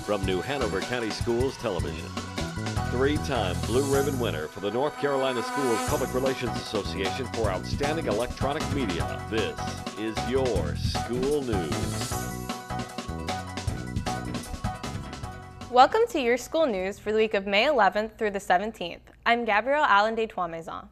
From New Hanover County Schools Television, three-time Blue Ribbon winner for the North Carolina Schools Public Relations Association for Outstanding Electronic Media, this is your School News. Welcome to your school news for the week of May 11th through the 17th. I'm Gabrielle Allen de Trois-Maisons.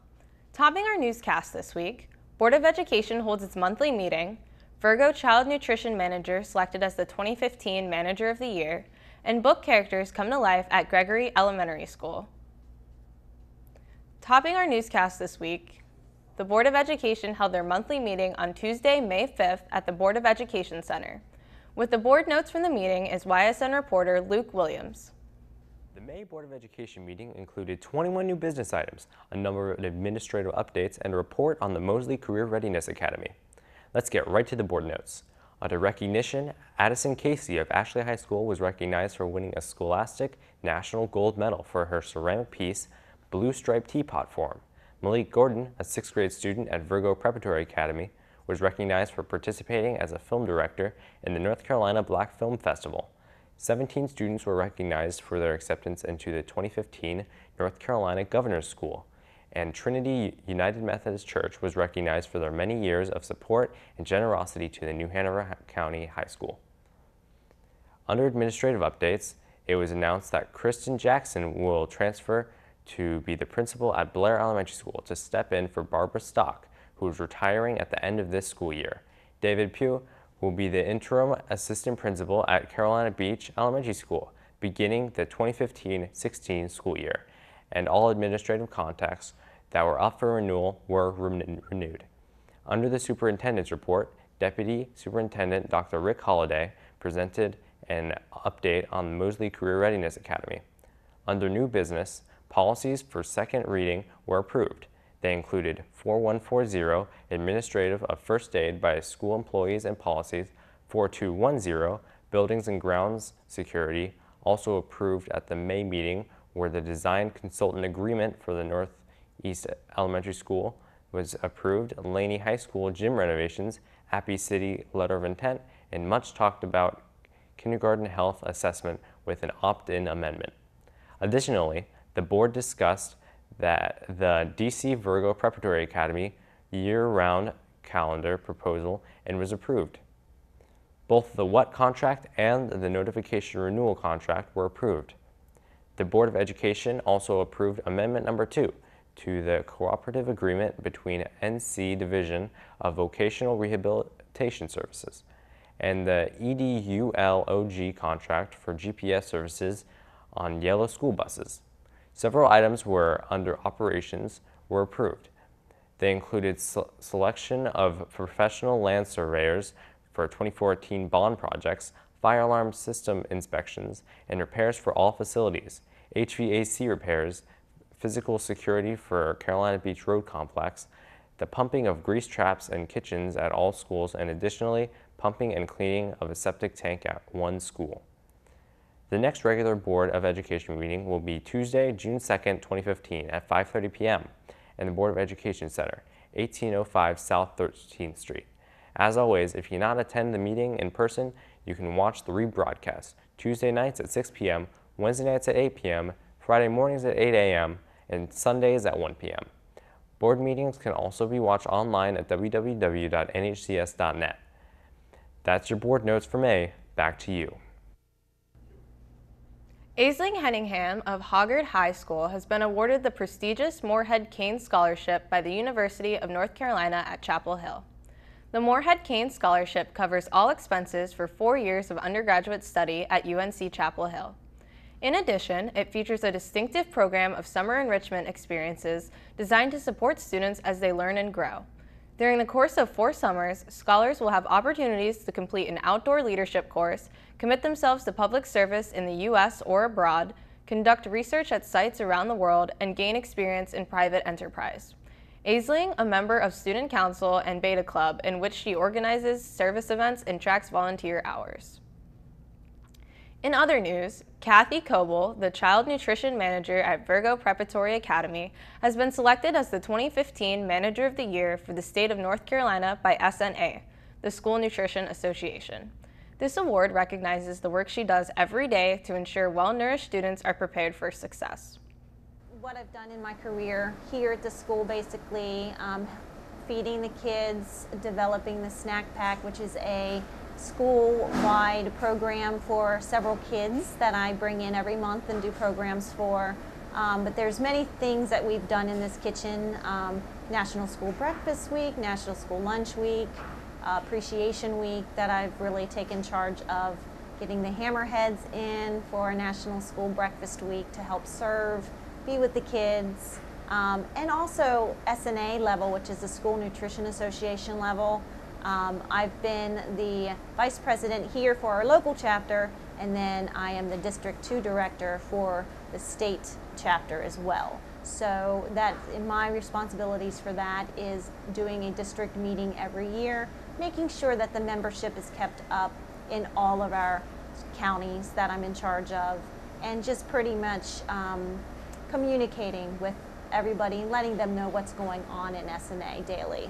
Topping our newscast this week, Board of Education holds its monthly meeting, Virgo Child Nutrition Manager selected as the 2015 Manager of the Year, and book characters come to life at Gregory Elementary School. Topping our newscast this week, the Board of Education held their monthly meeting on Tuesday, May 5th at the Board of Education Center. With the board notes from the meeting is YSN reporter Luke Williams. The May Board of Education meeting included 21 new business items, a number of administrative updates, and a report on the Mosley Career Readiness Academy. Let's get right to the board notes. Under recognition, Addison Casey of Ashley High School was recognized for winning a Scholastic National Gold Medal for her ceramic piece, Blue Stripe Teapot Form. Malik Gordon, a 6th grade student at Virgo Preparatory Academy, was recognized for participating as a film director in the North Carolina Black Film Festival. 17 students were recognized for their acceptance into the 2015 North Carolina Governor's School, and Trinity United Methodist Church was recognized for their many years of support and generosity to the New Hanover County High School. Under administrative updates, it was announced that Kristen Jackson will transfer to be the principal at Blair Elementary School to step in for Barbara Stock, who is retiring at the end of this school year. David Pugh will be the interim assistant principal at Carolina Beach Elementary School, beginning the 2015-16 school year, and all administrative contacts that were up for renewal were renewed. Under the superintendent's report, Deputy Superintendent Dr. Rick Holliday presented an update on the Mosley Career Readiness Academy. Under new business, policies for second reading were approved. They included 4140, Administrative of First Aid by School Employees and Policies, 4210, Buildings and Grounds Security, also approved at the May meeting, where the Design Consultant Agreement for the Northeast Elementary School was approved, Laney High School gym renovations, Appy City Letter of Intent, and much talked about kindergarten health assessment with an opt-in amendment. Additionally, the board discussed that the DC Virgo Preparatory Academy year-round calendar proposal and was approved. Both the WUT contract and the notification renewal contract were approved. The Board of Education also approved Amendment Number 2 to the cooperative agreement between NC Division of Vocational Rehabilitation Services and the EDULOG contract for GPS services on yellow school buses. Several items under operations were approved. They included selection of professional land surveyors for 2014 bond projects, fire alarm system inspections, and repairs for all facilities, HVAC repairs, physical security for Carolina Beach Road Complex, the pumping of grease traps and kitchens at all schools, and additionally, pumping and cleaning of a septic tank at one school. The next regular Board of Education meeting will be Tuesday, June 2nd, 2015 at 5:30 p.m. in the Board of Education Center, 1805 South 13th Street. As always, if you cannot attend the meeting in person, you can watch the rebroadcast Tuesday nights at 6 p.m., Wednesday nights at 8 p.m., Friday mornings at 8 a.m., and Sundays at 1 p.m. Board meetings can also be watched online at www.nhcs.net. That's your board notes for May. Back to you. Aisling Henningham of Hoggard High School has been awarded the prestigious Moorhead Kane Scholarship by the University of North Carolina at Chapel Hill. The Moorhead Kane Scholarship covers all expenses for 4 years of undergraduate study at UNC Chapel Hill. In addition, it features a distinctive program of summer enrichment experiences designed to support students as they learn and grow. During the course of 4 summers, scholars will have opportunities to complete an outdoor leadership course, commit themselves to public service in the U.S. or abroad, conduct research at sites around the world, and gain experience in private enterprise. Aisling, a member of Student Council and Beta Club, in which she organizes service events and tracks volunteer hours. In other news, Cathy Coble, the Child Nutrition Manager at Virgo Preparatory Academy, has been selected as the 2015 Manager of the Year for the state of North Carolina by SNA, the School Nutrition Association. This award recognizes the work she does every day to ensure well-nourished students are prepared for success. What I've done in my career here at the school, basically feeding the kids, developing the snack pack, which is a school-wide program for several kids that I bring in every month and do programs for. But there's many things that we've done in this kitchen. National School Breakfast Week, National School Lunch Week, Appreciation Week that I've really taken charge of getting the hammerheads in for a National School Breakfast Week to help serve, be with the kids, and also SNA level, which is the School Nutrition Association level. I've been the vice president here for our local chapter, and then I am the District 2 director for the state chapter as well. So that, in my responsibilities for that is doing a district meeting every year, making sure that the membership is kept up in all of our counties that I'm in charge of, and just pretty much communicating with everybody and letting them know what's going on in SNA daily.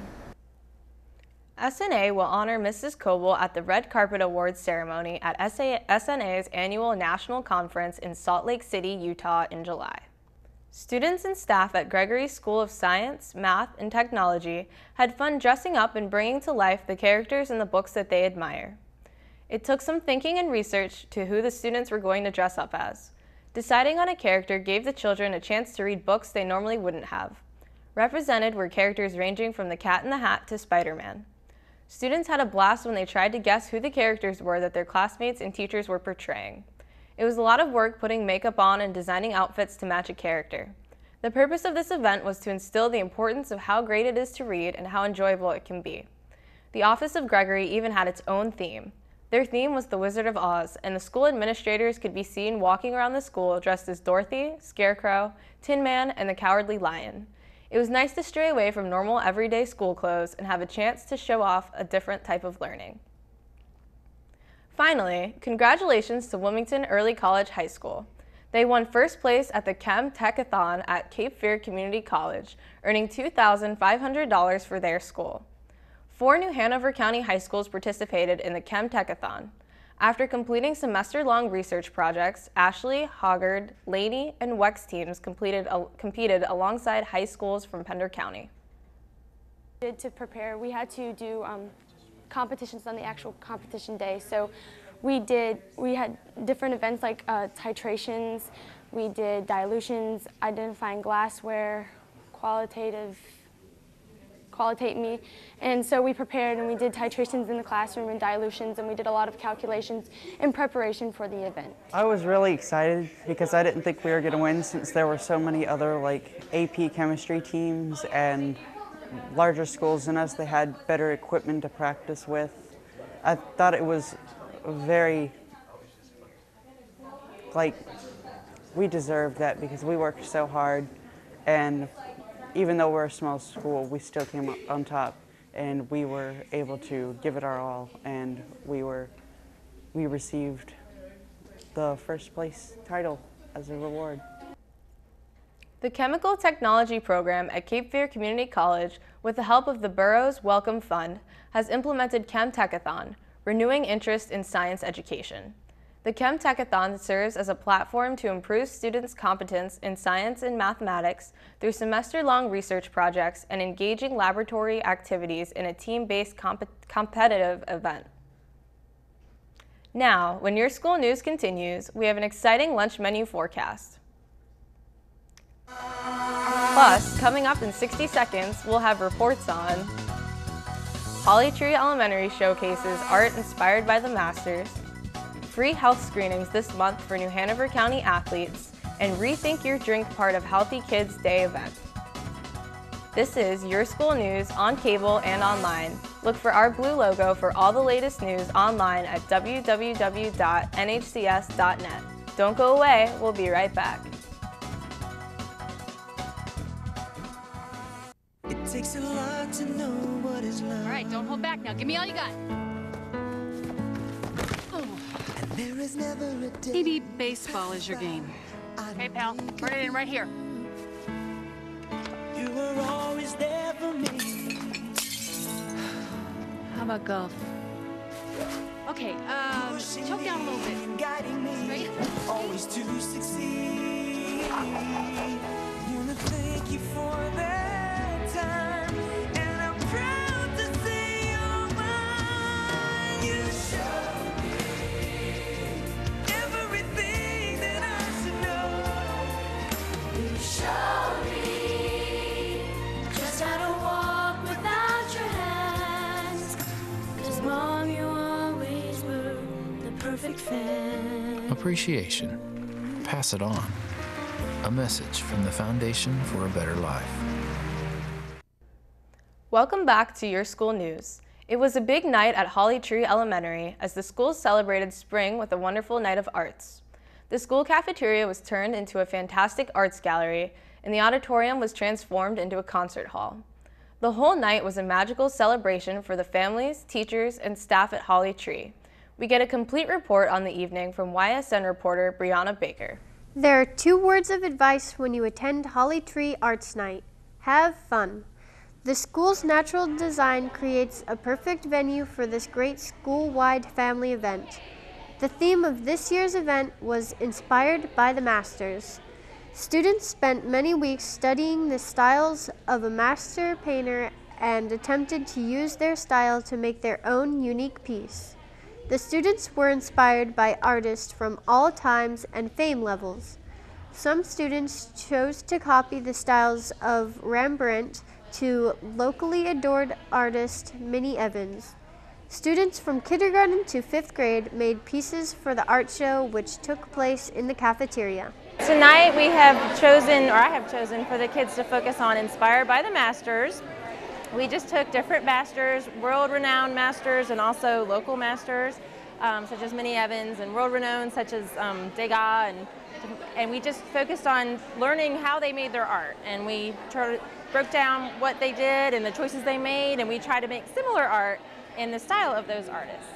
SNA will honor Mrs. Coble at the Red Carpet Awards ceremony at SNA's annual national conference in Salt Lake City, Utah in July. Students and staff at Gregory School of Science, Math, and Technology had fun dressing up and bringing to life the characters in the books that they admire. It took some thinking and research to who the students were going to dress up as. Deciding on a character gave the children a chance to read books they normally wouldn't have. Represented were characters ranging from the Cat in the Hat to Spider-Man. Students had a blast when they tried to guess who the characters were that their classmates and teachers were portraying. It was a lot of work putting makeup on and designing outfits to match a character. The purpose of this event was to instill the importance of how great it is to read and how enjoyable it can be. The Office of Gregory even had its own theme. Their theme was the Wizard of Oz, and the school administrators could be seen walking around the school dressed as Dorothy, Scarecrow, Tin Man, and the Cowardly Lion. It was nice to stray away from normal everyday school clothes and have a chance to show off a different type of learning. Finally, congratulations to Wilmington Early College High School. They won first place at the Chem Tech-a-thon at Cape Fear Community College, earning $2,500 for their school. 4 New Hanover County high schools participated in the Chem Tech-a-thon. After completing semester-long research projects, Ashley, Hoggard, Lady, and Wex teams competed alongside high schools from Pender County. To prepare, we had to do competitions on the actual competition day. So we had different events like titrations, we did dilutions, identifying glassware, qualitate me, and so we prepared and we did titrations in the classroom and dilutions, and we did a lot of calculations in preparation for the event. I was really excited because I didn't think we were going to win, since there were so many other like AP chemistry teams and larger schools than us. They had better equipment to practice with. I thought it was very, we deserved that because we worked so hard, and even though we're a small school, we still came up on top, and we were able to give it our all, and we received the first place title as a reward. The Chemical Technology program at Cape Fear Community College, with the help of the borough's Welcome Fund, has implemented Chem Tech-a-thon, renewing interest in science education. The Chem Tech-a-thon serves as a platform to improve students' competence in science and mathematics through semester-long research projects and engaging laboratory activities in a team-based competitive event. Now, when your school news continues, we have an exciting lunch menu forecast. Plus, coming up in 60 seconds, we'll have reports on Holly Tree Elementary showcases art inspired by the Masters, free health screenings this month for New Hanover County athletes, and Rethink Your Drink part of Healthy Kids Day event. This is Your School News on cable and online. Look for our blue logo for all the latest news online at www.nhcs.net. Don't go away, we'll be right back. It takes a lot to know what is love. All right, don't hold back now. Give me all you got. And there is never a day. Maybe baseball is your game. Hey, pal, put it in right here. You were always there for me. How about golf? Okay, choke down a little bit. Guiding me, Straight. always to succeed. Wanna thank you for that time, and I'm proud to say you're mine. You showed me everything that I should know. You showed me just how to walk without your hands. 'Cause Mom, you always were the perfect fan. Appreciation. Pass it on. A message from the Foundation for a Better Life. Welcome back to Your School News. It was a big night at Holly Tree Elementary as the school celebrated spring with a wonderful night of arts. The school cafeteria was turned into a fantastic arts gallery, and the auditorium was transformed into a concert hall. The whole night was a magical celebration for the families, teachers, and staff at Holly Tree. We get a complete report on the evening from YSN reporter Brianna Baker. There are 2 words of advice when you attend Holly Tree Arts Night. Have fun. The school's natural design creates a perfect venue for this great school-wide family event. The theme of this year's event was inspired by the masters. Students spent many weeks studying the styles of a master painter and attempted to use their style to make their own unique piece. The students were inspired by artists from all times and fame levels. Some students chose to copy the styles of Rembrandt to locally adored artist Minnie Evans. Students from kindergarten to 5th grade made pieces for the art show which took place in the cafeteria. Tonight we have chosen, or I have chosen, for the kids to focus on Inspired by the Masters. We just took different masters, world-renowned masters and also local masters, such as Minnie Evans, and world-renowned such as Degas, and we just focused on learning how they made their art. And we broke down what they did and the choices they made, and we tried to make similar art in the style of those artists.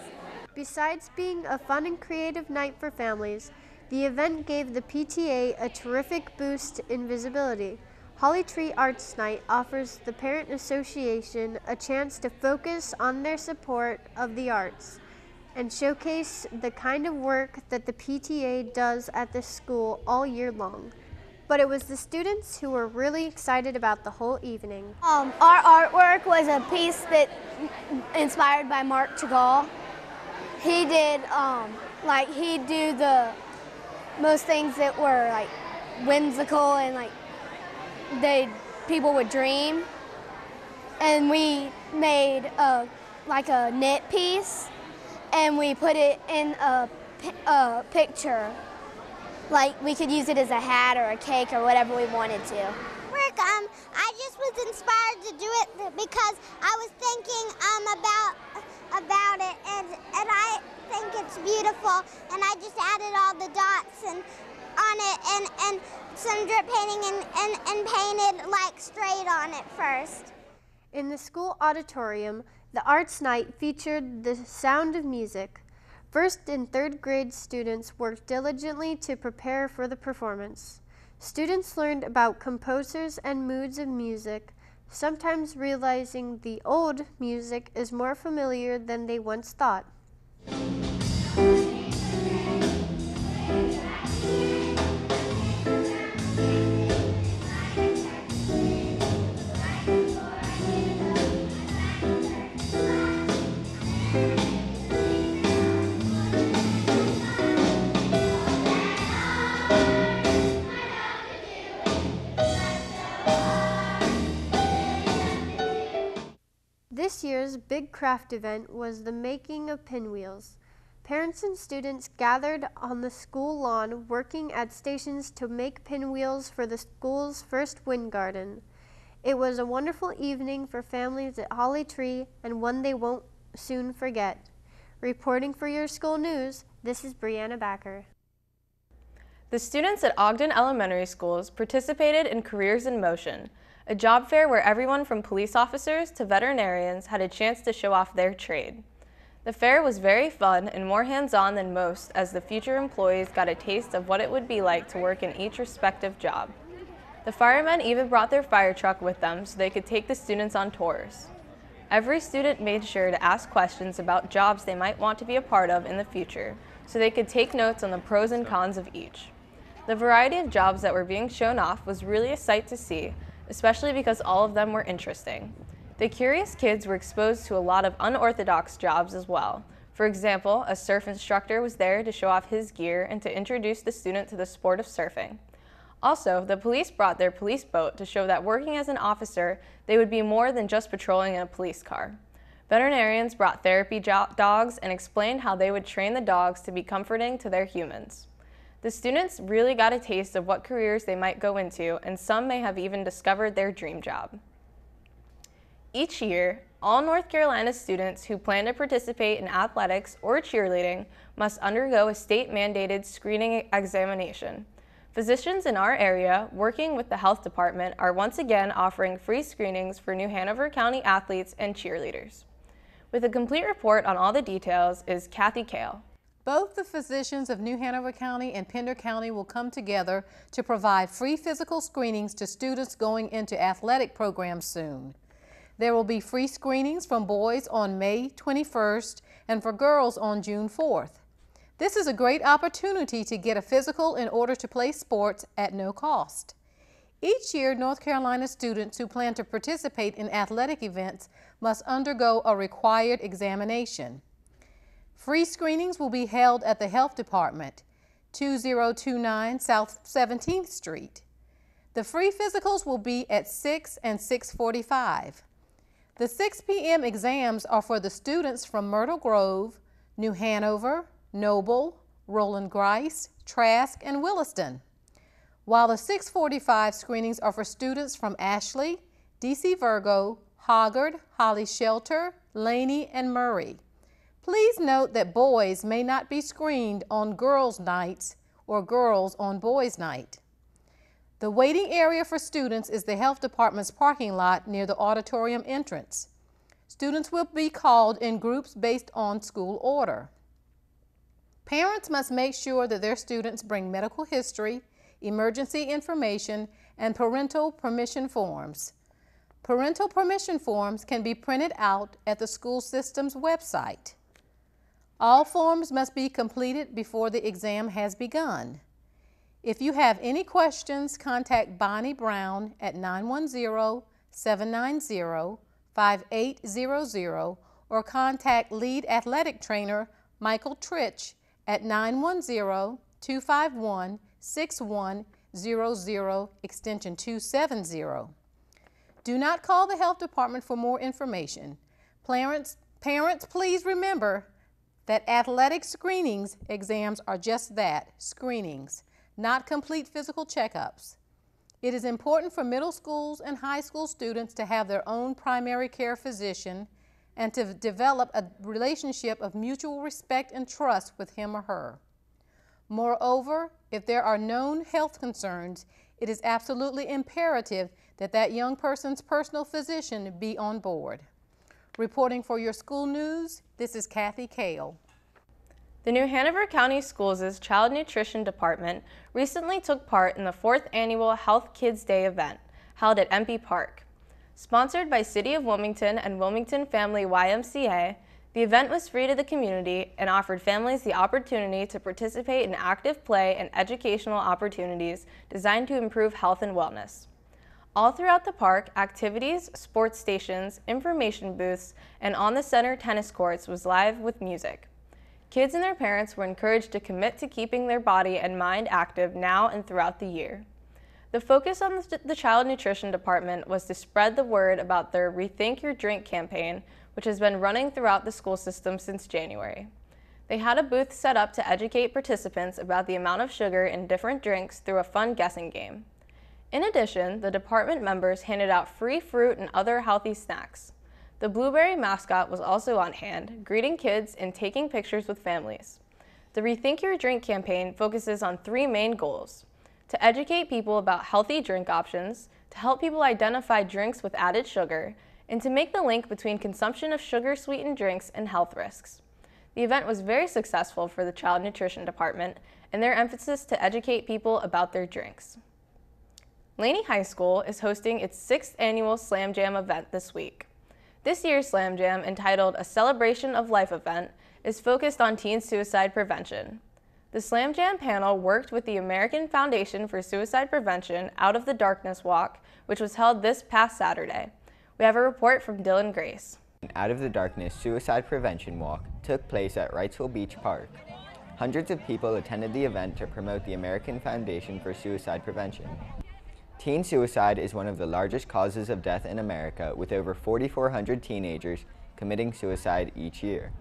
Besides being a fun and creative night for families, the event gave the PTA a terrific boost in visibility. Holly Tree Arts Night offers the Parent Association a chance to focus on their support of the arts and showcase the kind of work that the PTA does at the school all year long. But it was the students who were really excited about the whole evening. Our artwork was a piece that inspired by Mark Chagall. He did, he'd do the most things that were like whimsical and like people would dream, and we made a knit piece, and we put it in a picture. Like we could use it as a hat or a cake or whatever we wanted to. I just was inspired to do it because I was thinking about it, and I think it's beautiful, and I just added all the dots on it and some drip painting and painted like straight on it first. In the school auditorium, the Arts Night featured the sound of music. 1st and 3rd grade students worked diligently to prepare for the performance. Students learned about composers and moods of music, sometimes realizing the old music is more familiar than they once thought. This year's big craft event was the making of pinwheels. Parents and students gathered on the school lawn working at stations to make pinwheels for the school's first wind garden. It was a wonderful evening for families at Holly Tree and one they won't soon forget. Reporting for Your School News, this is Brianna Backer. The students at Ogden Elementary Schools participated in Careers in Motion, a job fair where everyone from police officers to veterinarians had a chance to show off their trade. The fair was very fun and more hands-on than most as the future employees got a taste of what it would be like to work in each respective job. The firemen even brought their fire truck with them so they could take the students on tours. Every student made sure to ask questions about jobs they might want to be a part of in the future, so they could take notes on the pros and cons of each. The variety of jobs that were being shown off was really a sight to see, especially because all of them were interesting. The curious kids were exposed to a lot of unorthodox jobs as well. For example, a surf instructor was there to show off his gear and to introduce the student to the sport of surfing. Also, the police brought their police boat to show that working as an officer, they would be more than just patrolling in a police car. Veterinarians brought therapy dogs and explained how they would train the dogs to be comforting to their humans. The students really got a taste of what careers they might go into, and some may have even discovered their dream job. Each year, all North Carolina students who plan to participate in athletics or cheerleading must undergo a state-mandated screening examination. Physicians in our area, working with the health department, are once again offering free screenings for New Hanover County athletes and cheerleaders. With a complete report on all the details is Cathy Coble. Both the physicians of New Hanover County and Pender County will come together to provide free physical screenings to students going into athletic programs soon. There will be free screenings from boys on May 21st and for girls on June 4th. This is a great opportunity to get a physical in order to play sports at no cost. Each year, North Carolina students who plan to participate in athletic events must undergo a required examination. Free screenings will be held at the Health Department, 2029 South 17th Street. The free physicals will be at 6 and 6:45. The 6 p.m. exams are for the students from Myrtle Grove, New Hanover, Noble, Roland Grice, Trask, and Williston, while the 6:45 screenings are for students from Ashley, DC Virgo, Hoggard, Holly Shelter, Laney, and Murray. Please note that boys may not be screened on girls' nights or girls on boys' night. The waiting area for students is the Health Department's parking lot near the auditorium entrance. Students will be called in groups based on school order. Parents must make sure that their students bring medical history, emergency information, and parental permission forms. Parental permission forms can be printed out at the school system's website. All forms must be completed before the exam has begun. If you have any questions, contact Bonnie Brown at 910-790-5800 or contact lead athletic trainer Michael Tritch at 910-251-6100 extension 270. Do not call the health department for more information. Parents, please remember that athletic screenings exams are just that, screenings, not complete physical checkups. It is important for middle schools and high school students to have their own primary care physician and to develop a relationship of mutual respect and trust with him or her. Moreover, if there are known health concerns, it is absolutely imperative that that young person's personal physician be on board. Reporting for your school news, this is Cathy Coble. The New Hanover County Schools' Child Nutrition Department recently took part in the 4th annual Health Kids Day event held at Empey Park. Sponsored by City of Wilmington and Wilmington Family YMCA, the event was free to the community and offered families the opportunity to participate in active play and educational opportunities designed to improve health and wellness. All throughout the park, activities, sports stations, information booths, and on the center tennis courts was live with music. Kids and their parents were encouraged to commit to keeping their body and mind active now and throughout the year. The focus on the Child Nutrition Department was to spread the word about their Rethink Your Drink campaign, which has been running throughout the school system since January. They had a booth set up to educate participants about the amount of sugar in different drinks through a fun guessing game. In addition, the department members handed out free fruit and other healthy snacks. The blueberry mascot was also on hand, greeting kids and taking pictures with families. The Rethink Your Drink campaign focuses on 3 main goals: to educate people about healthy drink options, to help people identify drinks with added sugar, and to make the link between consumption of sugar-sweetened drinks and health risks. The event was very successful for the Child Nutrition Department and their emphasis to educate people about their drinks. Laney High School is hosting its 6th annual Slam Jam event this week. This year's Slam Jam, entitled A Celebration of Life event, is focused on teen suicide prevention. The Slam Jam panel worked with the American Foundation for Suicide Prevention Out of the Darkness Walk, which was held this past Saturday. We have a report from Dylan Grace. Out of the Darkness Suicide Prevention Walk took place at Wrightsville Beach Park. Hundreds of people attended the event to promote the American Foundation for Suicide Prevention. Teen suicide is one of the largest causes of death in America, with over 4,400 teenagers committing suicide each year.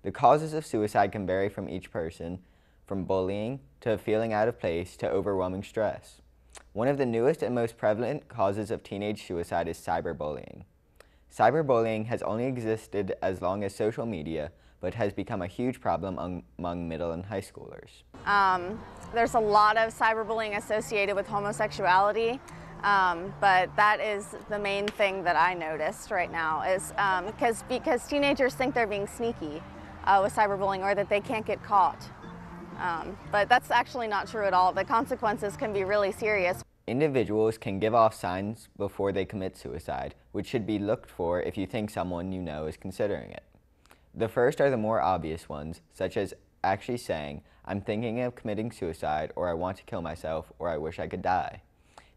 The causes of suicide can vary from each person, from bullying to feeling out of place to overwhelming stress. One of the newest and most prevalent causes of teenage suicide is cyberbullying. Cyberbullying has only existed as long as social media, but has become a huge problem among middle and high schoolers. There's a lot of cyberbullying associated with homosexuality, but that is the main thing that I noticed right now is because teenagers think they're being sneaky with cyberbullying, or that they can't get caught. But that's actually not true at all. The consequences can be really serious. Individuals can give off signs before they commit suicide, which should be looked for if you think someone you know is considering it. The first are the more obvious ones, such as actually saying, "I'm thinking of committing suicide," or "I want to kill myself," or "I wish I could die."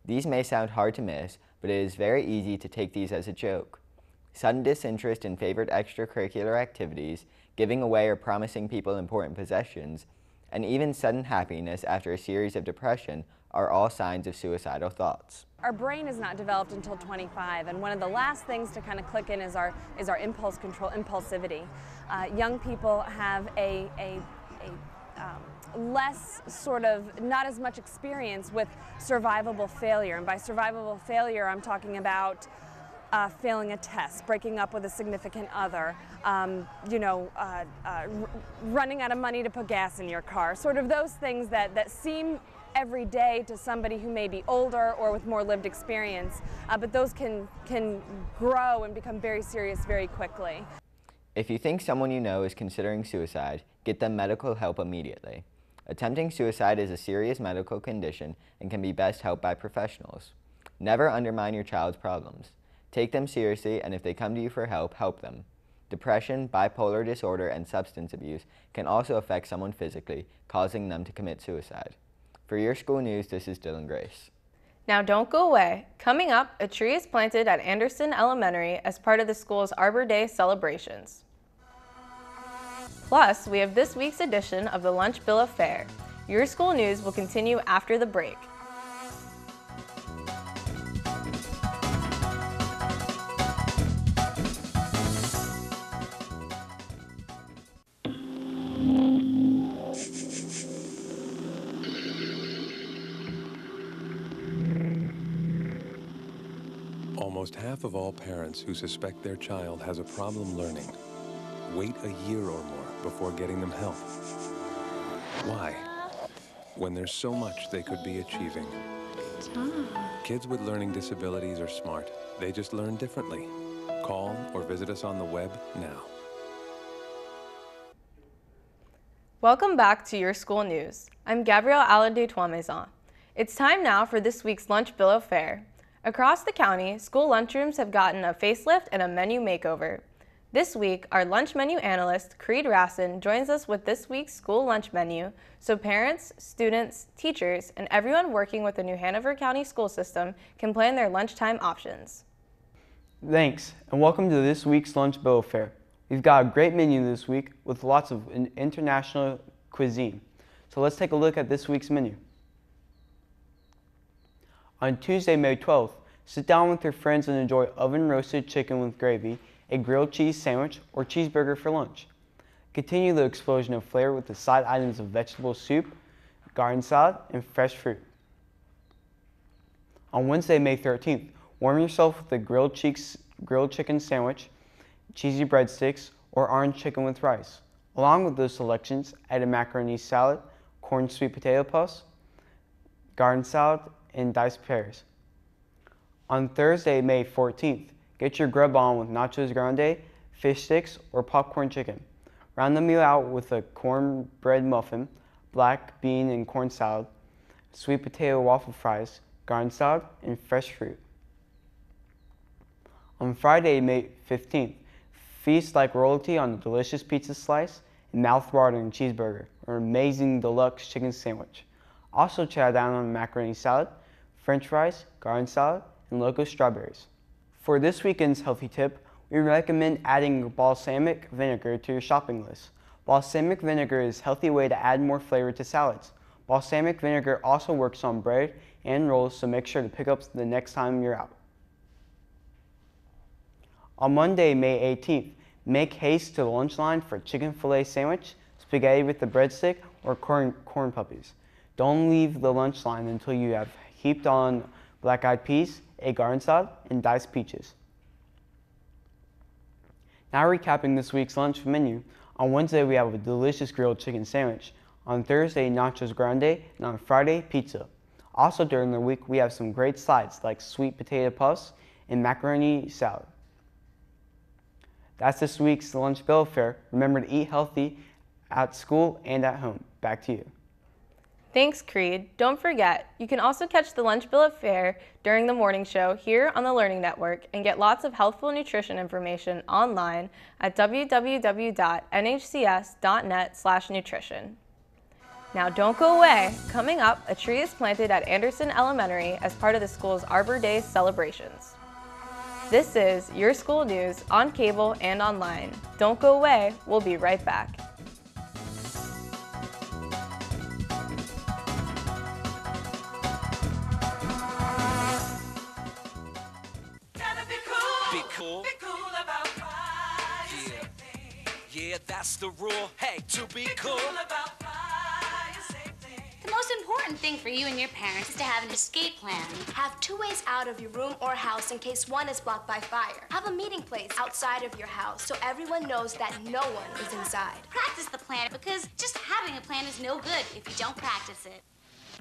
These may sound hard to miss, but it is very easy to take these as a joke. Sudden disinterest in favorite extracurricular activities, giving away or promising people important possessions, and even sudden happiness after a series of depression are all signs of suicidal thoughts. Our brain is not developed until 25, and one of the last things to kind of click in is our impulse control, impulsivity. Young people have a less sort of, not as much experience with survivable failure, and by survivable failure I'm talking about failing a test, breaking up with a significant other, running out of money to put gas in your car, sort of those things that seem every day to somebody who may be older or with more lived experience, but those can grow and become very serious very quickly. If you think someone you know is considering suicide, get them medical help immediately. Attempting suicide is a serious medical condition and can be best helped by professionals. Never undermine your child's problems. Take them seriously, and if they come to you for help, help them. Depression, bipolar disorder, and substance abuse can also affect someone physically, causing them to commit suicide. For Your School News, this is Dylan Grace. Now don't go away. Coming up, a tree is planted at Anderson Elementary as part of the school's Arbor Day celebrations. Plus, we have this week's edition of the Lunch Bill of Fare. Your School News will continue after the break. Almost half of all parents who suspect their child has a problem learning wait a year or more before getting them help. Why? When there's so much they could be achieving. Kids with learning disabilities are smart. They just learn differently. Call or visit us on the web now. Welcome back to Your School News. I'm Gabrielle Alade-Tuamaison. It's time now for this week's Lunch Bill of Fare. Across the county, school lunchrooms have gotten a facelift and a menu makeover. This week, our lunch menu analyst, Creed Rassin, joins us with this week's school lunch menu so parents, students, teachers, and everyone working with the New Hanover County school system can plan their lunchtime options. Thanks, and welcome to this week's Lunch Bill of Fare. We've got a great menu this week with lots of international cuisine. So let's take a look at this week's menu. On Tuesday, May 12th, sit down with your friends and enjoy oven-roasted chicken with gravy, a grilled cheese sandwich, or cheeseburger for lunch. Continue the explosion of flavor with the side items of vegetable soup, garden salad, and fresh fruit. On Wednesday, May 13th, warm yourself with a grilled chicken sandwich, cheesy breadsticks, or orange chicken with rice. Along with those selections, add a macaroni salad, corn sweet potato puffs, garden salad, and diced pears. On Thursday, May 14th, get your grub on with nachos grande, fish sticks, or popcorn chicken. Round the meal out with a cornbread muffin, black bean and corn salad, sweet potato waffle fries, garden salad, and fresh fruit. On Friday, May 15th, feast like royalty on a delicious pizza slice and mouth-watering cheeseburger or amazing deluxe chicken sandwich. Also chow down on macaroni salad, french fries, garden salad, and loco strawberries. For this weekend's healthy tip, we recommend adding balsamic vinegar to your shopping list. Balsamic vinegar is a healthy way to add more flavor to salads. Balsamic vinegar also works on bread and rolls, so make sure to pick up the next time you're out. On Monday, May 18th, make haste to the lunch line for a chicken filet sandwich, spaghetti with the breadstick, or corn puppies. Don't leave the lunch line until you have heaped on black-eyed peas, a garden salad, and diced peaches. Now recapping this week's lunch menu, on Wednesday we have a delicious grilled chicken sandwich, on Thursday nachos grande, and on Friday pizza. Also during the week we have some great sides like sweet potato puffs and macaroni salad. That's this week's lunch bill of fare. Remember to eat healthy at school and at home. Back to you. Thanks, Creed. Don't forget, you can also catch the Lunch Bill of Fare during the morning show here on the Learning Network and get lots of healthful nutrition information online at www.nhcs.net/nutrition. Now don't go away. Coming up, a tree is planted at Anderson Elementary as part of the school's Arbor Day celebrations. This is Your School News on cable and online. Don't go away. We'll be right back. Be cool. Be cool about fire. Yeah, that's the rule. Hey, to be cool about fire safety. The most important thing for you and your parents is to have an escape plan. Have 2 ways out of your room or house in case one is blocked by fire. Have a meeting place outside of your house so everyone knows that no one is inside. Practice the plan because just having a plan is no good if you don't practice it.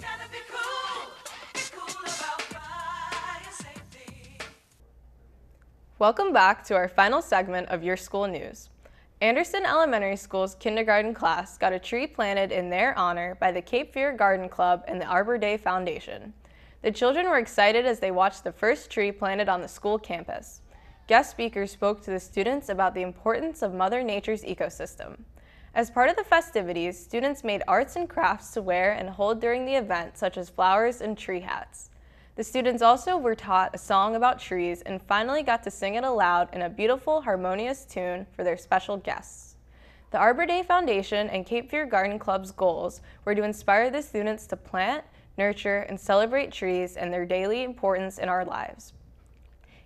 Gotta be cool. Be cool about fire safety. Welcome back to our final segment of Your School News. Anderson Elementary School's kindergarten class got a tree planted in their honor by the Cape Fear Garden Club and the Arbor Day Foundation. The children were excited as they watched the first tree planted on the school campus. Guest speakers spoke to the students about the importance of Mother Nature's ecosystem. As part of the festivities, students made arts and crafts to wear and hold during the event, such as flowers and tree hats. The students also were taught a song about trees and finally got to sing it aloud in a beautiful, harmonious tune for their special guests. The Arbor Day Foundation and Cape Fear Garden Club's goals were to inspire the students to plant, nurture, and celebrate trees and their daily importance in our lives.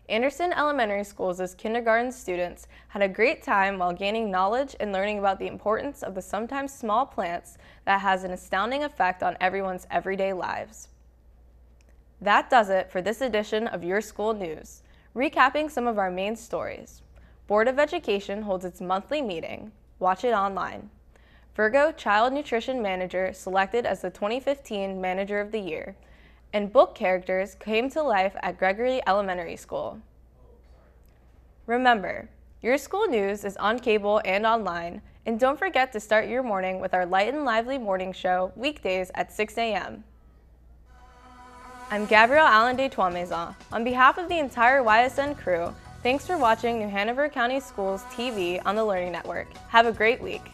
Anderson Elementary School's kindergarten students had a great time while gaining knowledge and learning about the importance of the sometimes small plants that has an astounding effect on everyone's everyday lives. That does it for this edition of Your School News. Recapping some of our main stories. Board of Education holds its monthly meeting. Watch it online. Virgo Child Nutrition Manager selected as the 2015 Manager of the Year. And book characters came to life at Gregory Elementary School. Remember, Your School News is on cable and online. And don't forget to start your morning with our light and lively morning show weekdays at 6 a.m. I'm Gabrielle Allen de Trois-Maisons. On behalf of the entire YSN crew, thanks for watching New Hanover County Schools TV on the Learning Network. Have a great week.